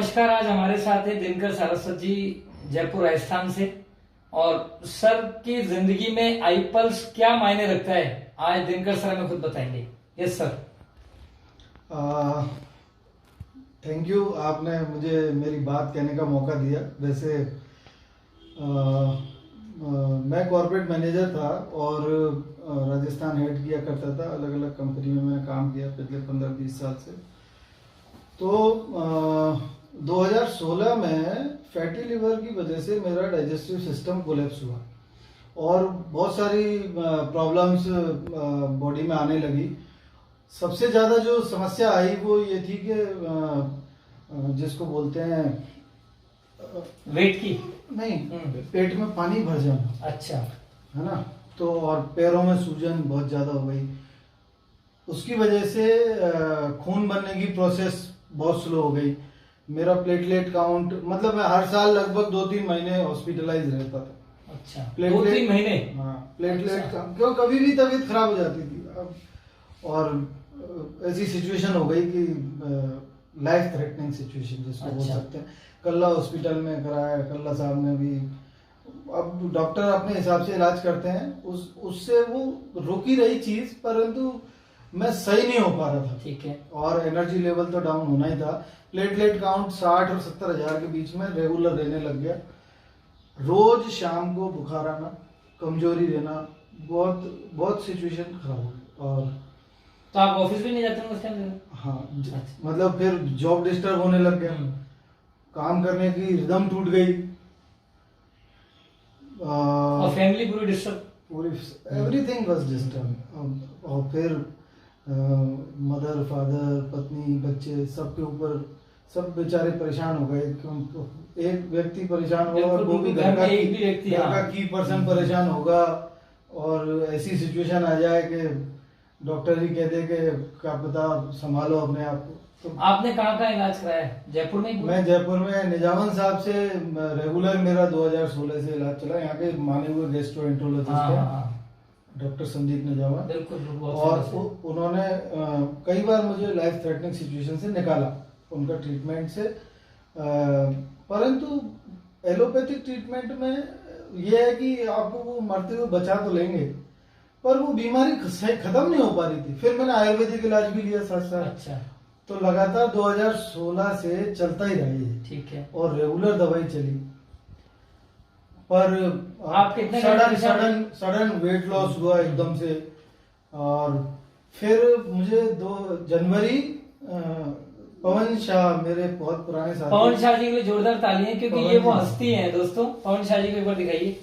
नमस्कार। आज हमारे साथ है दिनकर सारस्वत जी, जयपुर राजस्थान से। और सर की जिंदगी में आई पल्स क्या मायने रखता है, आज दिनकर सर हमें खुद बताएंगे। Yes sir. थैंक यू, आपने मुझे मेरी बात कहने का मौका दिया। वैसे मैं कॉर्पोरेट मैनेजर था और राजस्थान हेड किया करता था। अलग अलग कंपनियों में काम किया पिछले 15-20 साल से। तो 2016 में फैटी लिवर की वजह से मेरा डाइजेस्टिव सिस्टम कोलैप्स हुआ और बहुत सारी प्रॉब्लम्स बॉडी में आने लगी। सबसे ज़्यादा जो समस्या आई वो ये थी कि जिसको बोलते हैं वेट की नहीं, पेट में पानी भर जाना। अच्छा। है ना। तो और पैरों में सूजन बहुत ज़्यादा हो गई। उसकी वजह से खून बनने की प्रोसेस बहुत स्लो हो गई। मेरा प्लेटलेट काउंट, मतलब मैं हर साल लगभग 2-3 महीने हॉस्पिटलाइज रहता था। अच्छा, प्लेटलेट 2-3 महीने? हाँ, प्लेटलेट अच्छा। क्यों कभी भी तबीयत खराब हो जाती थी। और ऐसी सिचुएशन हो गई कि लाइफ थ्रेटनिंग सिचुएशन जिसको बोल सकते हैं। कल्ला हॉस्पिटल में कराया, कल्ला साहब ने भी। अब डॉक्टर अपने हिसाब से इलाज करते हैं, उससे वो रुकी रही चीज, परंतु मैं सही नहीं हो पा रहा था। ठीक है। और एनर्जी लेवल तो डाउन होना ही था। प्लेटलेट काउंट 60 और 70 हजार के बीच में रेगुलर रहने लग गया। रोज शाम को बुखार आना, कमजोरी रहना, बहुत बहुत सिचुएशन खराब हो गई। और तो आप ऑफिस भी नहीं जाते हैं उस टाइम? हाँ, मतलब फिर जॉब डिस्टर्ब होने लग गया। काम करने की रिदम टूट गई और फैमिली पूरी डिस्टर्ब, पूरी एवरीथिंग वाज डिस्टर्ब। और फिर मदर, फादर, पत्नी, बच्चे, सबके ऊपर सब बेचारे परेशान हो गए। एक व्यक्ति परेशान होगा और वो भी घर का की पर्सन परेशान होगा। और ऐसी सिचुएशन आ जाए कि डॉक्टर ही कह दे कि क्या पता, संभालो अपने आप को। तो आपने कहाँ का इलाज कराया? जयपुर में? मैं जयपुर में निजामन साहब से रेगुलर मेरा 2016 से इलाज चला। यहाँ के माने हुए गेस्ट्रोएंटरोलॉजिस्ट हैं डॉक्टर संदीप निजामन। बिल्कुल। और उन्होंने कई बार मुझे लाइफ थ्रेटनिंग सिचुएशन से निकाला उनका ट्रीटमेंट से। परंतु एलोपैथिक ट्रीटमेंट में यह है कि आपको वो मरते हुए बचा तो लेंगे, पर वो बीमारी खत्म नहीं हो पा रही थी। फिर मैंने आयुर्वेदिक इलाज भी लिया साथ साथ। अच्छा। तो लगातार 2016 से चलता ही रहा ये। ठीक है। और रेगुलर दवाई चली, पर आप कितने सडन वेट लॉस हुआ एकदम से। और फिर मुझे 2 जनवरी पवन शाह, मेरे बहुत पुराने साथी। पवन शाह जी के लिए जोरदार तालियां, क्योंकि ये वो हस्ती हैं दोस्तों। पवन शाह जी को एक बार दिखाइए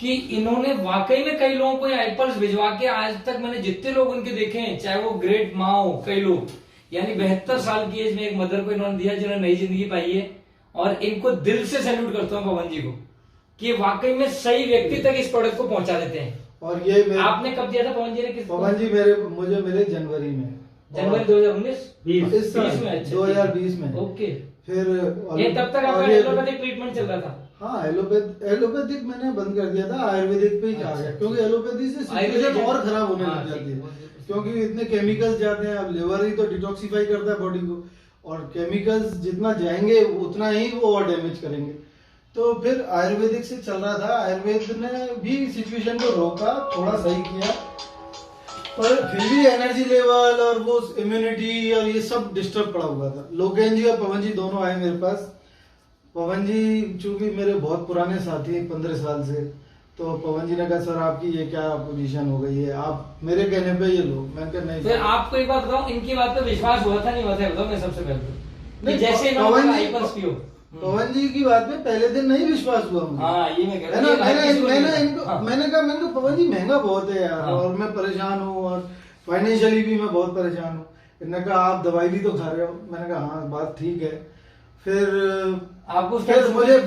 कि इन्होंने वाकई में कई लोगों को आईपल्स भिजवा के, आज तक मैंने जितने लोग उनके देखे हैं, चाहे वो ग्रेट माँ हो, कई लोग, यानी 72 साल की एज में एक मदर को इन्होंने दिया जिन्होंने नई जिंदगी पाई है। और इनको दिल से सैल्यूट करता हूँ पवन जी को कि वाकई में सही व्यक्ति तक इस प्रोडक्ट को पहुंचा देते हैं। और ये आपने कब दिया था पवन जी ने? किस पवन जी मुझे मिले जनवरी में, जनवरी 2019 20 में। अच्छा, 2020 में। ओके। फिर ये तब तक आपका एलोपैथिक ट्रीटमेंट चल रहा था? हाँ, एलोपैथिक मैंने बंद कर दिया था, आयुर्वेदिक पे ही आ गया। क्योंकि एलोपैथी से सिचुएशन और खराब होने लग जाती है, क्योंकि इतने केमिकल्स जाते हैं। अब लिवर ही तो डिटॉक्सिफाई करता है बॉडी को, और केमिकल्स जितना जाएंगे उतना ही वो और डैमेज करेंगे। तो फिर आयुर्वेदिक से चल रहा था। आयुर्वेद ने भी सिचुएशन को रोका, थोड़ा सही किया, पर फिर भी एनर्जी लेवल और वो इम्यूनिटी और ये सब डिस्टर्ब पड़ा हुआ था। लोकेन जी और पवन जी दोनों आए मेरे पास। पवन जी चूंकि मेरे बहुत पुराने साथी हैं 15 साल से, तो पवन जी ने कहा सर आपकी ये क्या पोजीशन हो गई है, आप मेरे कहने पे ये लो। मैंने कहा नहीं। फिर आपको एक बात बताऊं, इनकी बात पे विश्वास हुआ था नहीं हुआ था बताओ मैं सबसे पहले? नहीं, जैसे पवन जी की बात पे पहले दिन नहीं विश्वास हुआ मुझे। हाँ, ये मैं कह रहा हूँ। मैंने कहा पवन जी महंगा बहुत है यार। हाँ। और मैं परेशान हूँ और फाइनेंशियली भी मैं बहुत परेशान हूँ। इन्होंने कहा आप दवाई भी तो खा रहे हो। मैंने कहा हाँ बात ठीक है। फिर आपको मुझे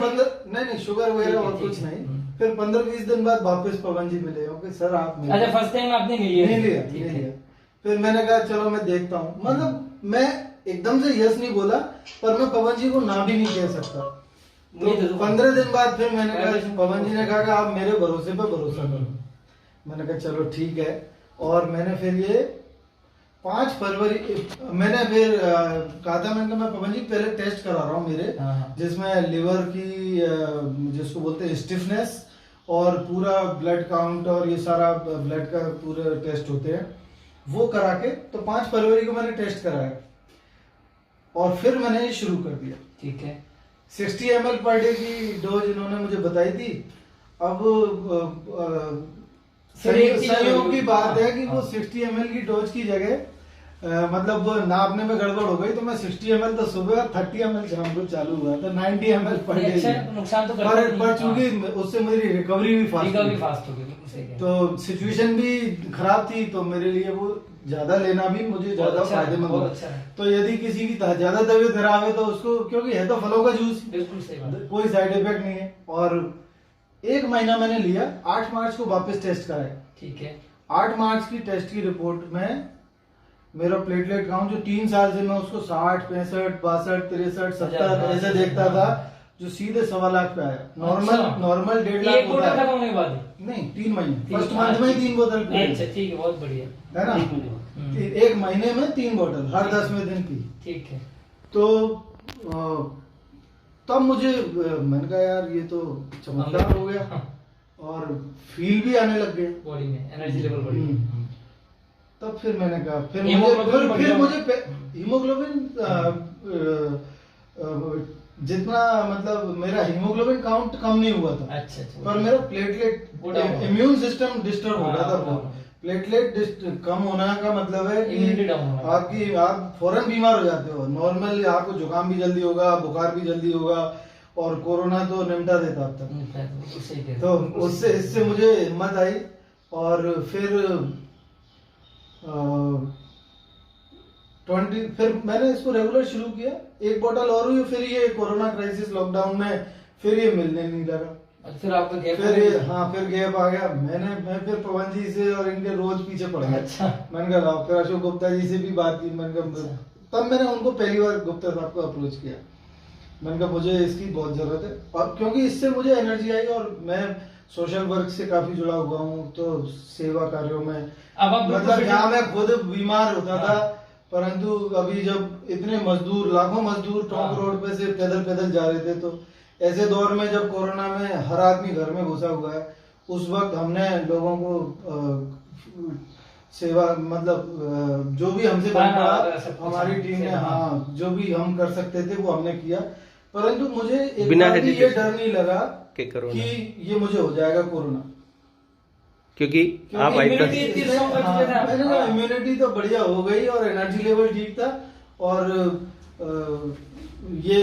नहीं शुगर वगैरह और कुछ नहीं। फिर 15-20 दिन बाद वापस पवन जी मिले कि सर आप मिले। अच्छा, फर्स्ट टाइम आपने नहीं लिया? फिर मैंने कहा चलो मैं देखता हूँ। मतलब मैं एकदम से यस नहीं बोला, पर मैं पवन जी को ना भी नहीं कह सकता। तो 15 दिन बाद फिर मैंने कहा, पवन जी ने कहा कि आप मेरे भरोसे पर भरोसा करो। मैंने कहा चलो ठीक है। और मैंने फिर ये 5 फरवरी मैंने फिर कहा था, मैंने कहा मैं पवन जी पहले टेस्ट करा रहा हूँ मेरे, जिसमें लिवर की जिसको बोलते हैं स्टिफनेस और पूरा ब्लड काउंट और ये सारा ब्लड का पूरा टेस्ट होते हैं, वो करा के तो 5 फरवरी को मैंने टेस्ट कराया और फिर मैंने ये शुरू कर दिया। ठीक है। 60 ml पर डे की डोज इन्होंने मुझे बताई थी। अब संयोग की बात है कि वो 60 ml की डोज की जगह मतलब नापने में गड़बड़ हो गई, तो मैं 60 ml तो सुबह और 30 ml शाम को चालू हुआ, तो 90 ml पर डे। अच्छा, नुकसान तो पर चूंकि उससे मेरी रिकवरी भी फास्ट हो गई, तो सिचुएशन भी खराब थी, तो मेरे लिए वो ज्यादा लेना भी मुझे ज्यादा फायदेमंद हुआ। तो यदि किसी की ज्यादा तबीयत खराब है तो उसको, क्योंकि है तो फलों का जूस, बिल्कुल सही बात, कोई साइड इफेक्ट नहीं है। और 1 महीना मैंने लिया, 8 मार्च को वापस टेस्ट कराया। ठीक है। 8 मार्च की टेस्ट की रिपोर्ट में मेरा प्लेटलेट काउंट जो 3 साल से मैं उसको 60, 65, 62, 63, 70 ऐसे देखता था, जो सीधे 1.25 लाख पे आया। नॉर्मल 1.5 लाख होता है। खत्म होने के बाद नहीं, 3 महीने, फर्स्ट मंथ में ही 3 बोतल पी। अच्छा, ठीक है, बहुत बढ़िया है ना। 1 महीने में 3 बोतल हर 10वें दिन पी। ठीक है। तो तब मुझे मैंने कहा यार ये तो चमत्कार हो गया और फील भी आने लग गए बॉडी में, एनर्जी लेवल बढ़ गया। तब फिर मैंने कहा, फिर मुझे हीमोग्लोबिन जितना मतलब मेरा हीमोग्लोबिन काउंट कम नहीं हुआ था। अच्छा, पर मेरा प्लेटलेट इम्यून सिस्टम डिस्टर्ब हो गया था। प्लेटलेट कम होना का मतलब है कि आप फौरन बीमार हो जाते हो। नॉर्मली आपको जुकाम भी जल्दी होगा, बुखार भी जल्दी होगा, और कोरोना तो निपटा देता अब तक। तो उससे इससे मुझे हिम्मत आई और फिर फिर मैंने इसको रेगुलर शुरू किया। 1 बोतल और हुई, फिर ये कोरोना क्राइसिस लॉकडाउन में फिर ये मिलने नहीं लगा। फिर आपका गैप फिर गैप आ गया। मैं फिर पवन जी से और इनके रोज पीछे पड़ गया। अच्छा। मैंने कहा फिर अशोक गुप्ता जी से भी बात की। मैंने कहा तब मैंने उनको पहली बार गुप्ता साहब को अप्रोच किया। मैंने कहा मुझे इसकी बहुत जरूरत है, और क्योंकि इससे मुझे एनर्जी आई और मैं सोशल वर्क से काफी जुड़ा हुआ हूँ, तो सेवा कार्यों में मतलब जहाँ मैं खुद बीमार होता था, परंतु अभी जब इतने मजदूर, लाखों मजदूर टोंक रोड पे से पैदल जा रहे थे, तो ऐसे दौर में जब कोरोना में हर आदमी घर में घुसा हुआ है, उस वक्त हमने लोगों को सेवा मतलब जो भी हमसे बन पड़ा, हमारी टीम ने जो भी हम कर सकते थे वो हमने किया। परंतु मुझे एक बार भी ये डर नहीं लगा कि ये मुझे हो जाएगा कोरोना, क्योंकि आप इम्यूनिटी तो बढ़िया हो गई और एनर्जी लेवल ठीक था। और ये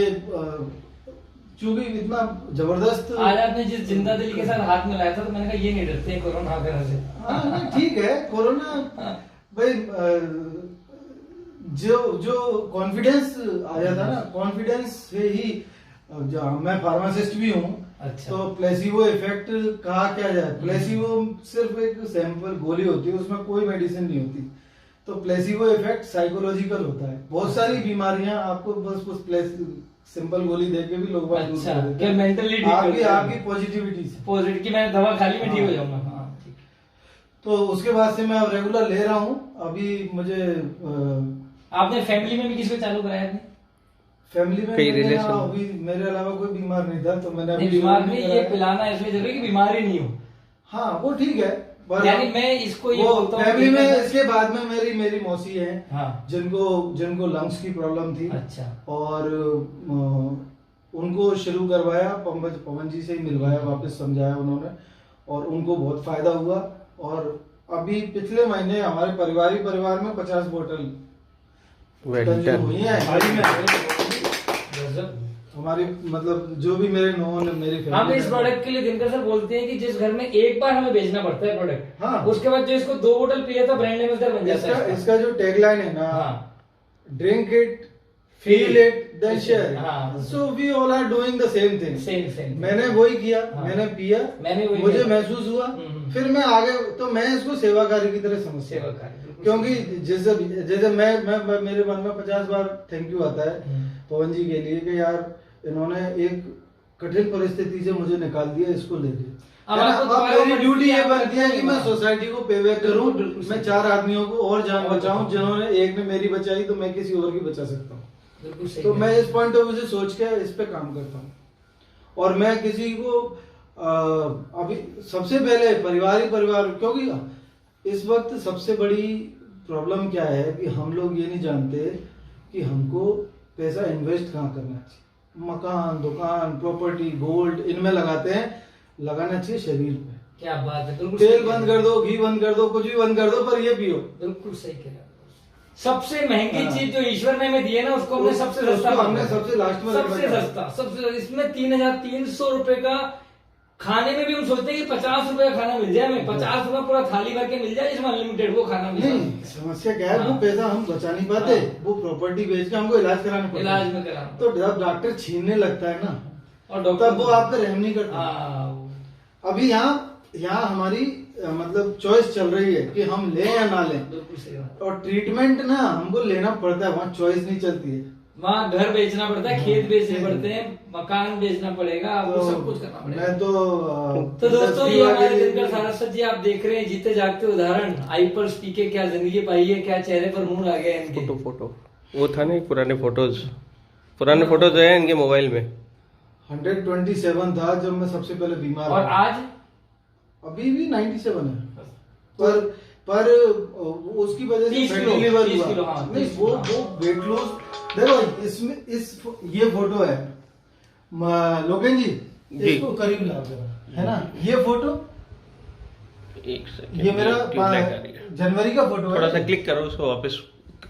चूंकि इतना जबरदस्त, आज आपने जिस जिंदा दिली के साथ हाथ मिलाया था, तो मैंने कहा ये नहीं डरते कोरोना वगैरह से। हाँ ठीक है, कोरोना भाई जो कॉन्फिडेंस आया था ना, कॉन्फिडेंस से ही मैं फार्मासिस्ट भी हूँ। अच्छा। तो प्लेसिबो इफेक्ट कहा क्या जाए, प्लेसिबो सिर्फ एक सैंपल गोली होती है, उसमें कोई मेडिसिन नहीं होती। तो प्लेसिबो इफेक्ट साइकोलॉजिकल होता है। बहुत सारी बीमारियां आपको बस सिंपल गोली देके भी लोग मेंटली आपकी पॉजिटिविटी से पॉजिटिव की मैं दवा खाली में ठीक हो जाऊंगा। तो उसके बाद से मैं अब रेगुलर ले रहा हूँ। अभी मुझे आपने फैमिली में भी किसी को चालू कराया आपने? फैमिली में अभी मेरे अलावा कोई बीमार नहीं था, तो मैंने अभी बीमार नहीं, ये पिलाना इसलिए जरूरी कि बीमार ही नहीं हो। हाँ वो ठीक है, यानी मैं इसको ये बोलता हूँ फैमिली में इसके बाद में मेरी मौसी है। हाँ। जिनको लंग्स की प्रॉब्लम थी। अच्छा। और उनको शुरू करवाया, पवन जी से ही मिलवाया, वापस समझाया उन्होंने, और उनको बहुत फायदा हुआ। और अभी पिछले महीने हमारे परिवार में 50 बोतल हुई है हमारी, मतलब जो भी मेरे नॉन मेरी फैमिली। हम इस प्रोडक्ट के लिए दिनकर सर बोलते हैं कि जिस घर में एक बार हमें बेचना पड़ता है प्रोडक्ट, हाँ, उसके बाद जो इसको 2 बोतल पिए तो ब्रांड एम्बेसडर बन जाता है। इसका जो टैगलाइन है ना, drink it, feel it, then share. So we all are doing the same thing. Same मैंने वही किया। मैंने पिया, मुझे महसूस हुआ, फिर मैं आगे, तो मैं इसको सेवा कार्य की तरह समझता हूँ। क्योंकि जैसे मैं मेरे मन में 50 बार थैंक यू आता है पवन जी के लिए कि यार इन्होंने एक कठिन परिस्थिति से मुझे निकाल दिया इसको लेके। अब है ना? आपको अब दोबारा मेरी ड्यूटी ये मर्जी बनती है कि मैं सोसाइटी को पे बैक करूं, बिल्कुल मैं 4 आदमियों को और जान बचाऊं, जिन्होंने एक ने मेरी बचाई तो मैं किसी और की बचा सकता हूँ। बिल्कुल सही तो है। मैं इस पॉइंट ऑफ व्यू से सोच के इस पे काम करता हूँ। और मैं किसी को अभी सबसे पहले परिवार ही परिवार, क्योंकि इस वक्त सबसे बड़ी प्रॉब्लम क्या है कि हम लोग ये नहीं जानते कि हमको पैसा इन्वेस्ट कहाँ करना चाहिए। मकान, दुकान, प्रॉपर्टी, गोल्ड, इनमें लगाते हैं, लगाना चाहिए शरीर पे। क्या बात है, बिल्कुल तेल सही बंद कह रहे कर दो, घी बंद कर दो, कुछ भी बंद कर दो, पर ये पियो। हो। बिल्कुल सही कह रहे हो। सबसे महंगी हाँ। चीज जो ईश्वर ने हमें दी है ना, उसको हमने सबसे सस्ता उसको हमने माना है। सबसे लास्ट में सबसे रखा है। सस्ता, सबसे इसमें 3,300 रुपए का खाने में भी हम सोचते हैं कि 50 रुपए का खाना मिल जाए हमें, 50 रुपए पूरा थाली भर के मिल जाए जिसमें अनलिमिटेड वो खाना मिल नहीं, जाए। समस्या क्या है, वो हाँ। पैसा हम बचा नहीं पाते, हाँ। वो प्रॉपर्टी बेच के हमको इलाज कराने पड़ता है। इलाज में करा तो जब डॉक्टर छीनने लगता है ना, और डॉक्टर तब वो आप पे रहम नहीं करता। हाँ, अभी यहाँ हमारी मतलब चॉइस चल रही है कि हम लें या ना लें। बिल्कुल सही बात। और ट्रीटमेंट ना हमको लेना पड़ता है, वहाँ चॉइस नहीं चलती है। वहाँ घर बेचना पड़ता है, खेत बेचने हाँ। पड़ते हैं, मकान बेचना पड़ेगा, आपको सब कुछ करना पड़ेगा। मैं तो दोस्तों, ये इंडस्ट्री हमारे वाले- दिनकर सारस्वत जी आप देख रहे हैं, जीते जागते उदाहरण। आईपल्स पी के क्या जिंदगी पाई है, क्या चेहरे पर नूर आ गया इनके। फोटो वो था ना, पुराने फोटोज है इनके मोबाइल में। 127 था जब मैं सबसे पहले बीमार और हुआ। आज अभी भी 97 है, पर उसकी वजह से 30 फैटी किलो, लिवर 30 हुआ। किलो, हाँ, नहीं, 30 वो किलो। Weight loss. देखो इसमें ये फोटो है लोकेन जी, जी। इसको करीब ला जरा, है ना? ये फोटो, एक सेकंड, ये मेरा ब्लैक आ रही है। जनवरी का फोटो है। थोड़ा सा क्लिक करो उसको वापस,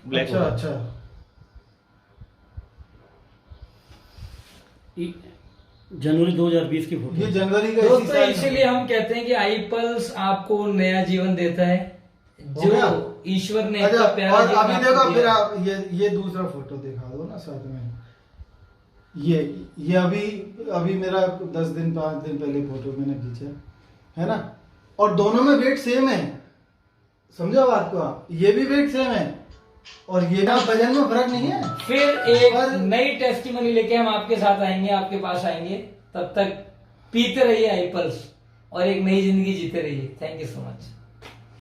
ब्लैक अच्छा अच्छा, जनवरी 2020 की फोटो। ये जनवरी का इसी दोस्तों, साल इसीलिए हम कहते हैं कि आईपल्स आपको नया जीवन देता है, हो गया? जो ईश्वर ने अच्छा, इतना प्यारा और जीवन अभी आपको देखो, दिया फिर है। आप ये दूसरा फोटो दिखा दो ना साथ में। ये अभी मेरा 10 दिन 5 दिन पहले फोटो मैंने खींचा है ना, और दोनों में वेट सेम है। समझो बात को आप, ये भी वेट सेम है और ये भी वजन में फर्क नहीं है। फिर एक पर- नई टेस्टिमनी लेके हम आपके साथ आएंगे, आपके पास आएंगे। तब तक पीते रहिए आईपल्स और एक नई जिंदगी जीते रहिए। Thank you so much.